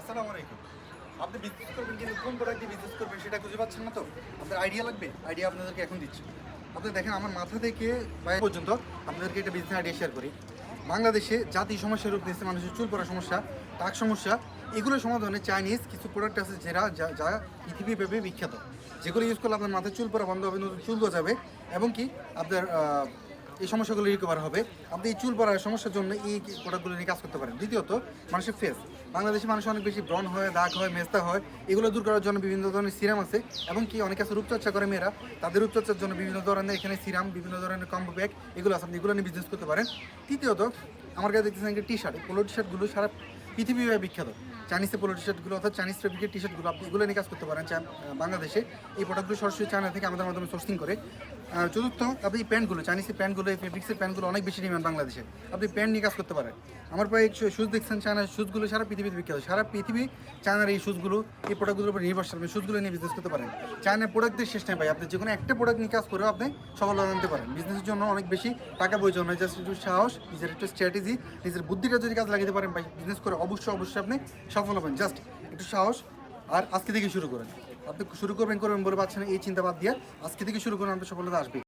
আসসালামু আলাইকুম। আপনি বিজনেস করবেন কিন্তু কোন প্রোডাক্ট দিয়ে বিজনেস করবেন সেটা খুঁজে পাচ্ছেন না তো? আপনার আইডিয়া লাগবে? আইডিয়া আপনাদেরকে এখন দিচ্ছি। আপনি দেখেন আমার মাথা থেকে বাইরে পর্যন্ত আপনাদেরকে একটা বিজনেস আইডিয়া শেয়ার করি। বাংলাদেশে জাতি সমস্যার রূপ দিয়েছে মানুষের চুল পড়ার সমস্যা, টাক সমস্যা, এগুলো সমাধানে চাইনিজ কিছু প্রোডাক্ট আছে যা পৃথিবীব্যাপী বিখ্যাত। যেগুলো ইউজ করলে আপনার মাথায় চুল পড়া বন্ধ হবে, নতুন চুল গজাবে এবং কি আপনার এই সমস্যাগুলো রিকভার হবে। আপনি এই চুল পড়ার সমস্যার জন্য এই প্রোডাক্টগুলো নিয়ে কাজ করতে পারেন। দ্বিতীয়ত, মানুষের ফেস, বাংলাদেশে মানুষ অনেক বেশি ব্রণ হয়, দাগ হয়, মেস্তা হয়, এগুলো দূর করার জন্য বিভিন্ন ধরনের সিরাম আছে এবং কি অনেক আছে রূপচর্চা করে মেয়েরা, তাদের রূপচর্চার জন্য বিভিন্ন ধরনের এখানে সিরাম, বিভিন্ন ধরনের কম্বো প্যাক এগুলো আছে, আপনি এগুলো নিয়ে বিজনেস করতে পারেন। তৃতীয়ত, আমার কাছে দেখতেছেন একটা টি শার্ট, এই পোলো টি শার্টগুলো সারা পৃথিবীভাবে বিখ্যাত। চাইনিজের পোলো টি শার্টগুলো অর্থাৎ চাইনিজ ফেব্রিকের টি শার্টগুলো, আপনি এগুলো নিয়ে কাজ করতে পারেন। বাংলাদেশে এই প্রোডাক্টগুলো সরাসরি চায়না থেকে আমাদের মাধ্যমে সোর্সিং করে। চতুর্থ, আপনি এই প্যান্টগুলো, চাইনিজের প্যান্টগুলো, এই ফেব্রিক্সের প্যান্টগুলো অনেক বেশি ডিমান্ড বাংলাদেশে, আপনি প্যান্ট নিয়ে কাজ করতে পারেন। আমার প্রায় শুজ দেখছেন, চায়নার শুজগুলো সারা পৃথিবীতে বিখ্যাত, সারা পৃথিবী চায়নার এই শুজগুলো, এই প্রোডাক্টগুলোর উপর নির্ভরশীল। আপনি শুজগুলো নিয়ে বিজনেস করতে পারেন। চায়নার প্রোডাক্টদের শেষ নেই ভাই, আপনি যে কোনো একটা প্রোডাক্ট নিয়ে কাজ করেও আপনি সফলতা আনতে পারেন। বিজনেসের জন্য অনেক বেশি টাকা প্রয়োজন হয়, জাস্ট একটু সাহস, নিজের একটু স্ট্র্যাটেজি, নিজের বুদ্ধিটা যদি কাজ লাগাতে পারেন ভাই, বিজনেস করে অবশ্যই আপনি সফল হবেন। জাস্ট একটু সাহস আর আজকে থেকে শুরু করেন। আপনি শুরু করবেন বলে পাচ্ছেন এই চিন্তা বাদ দিয়ে আজকে থেকে শুরু করেন, আপনার সফলতা আসবে।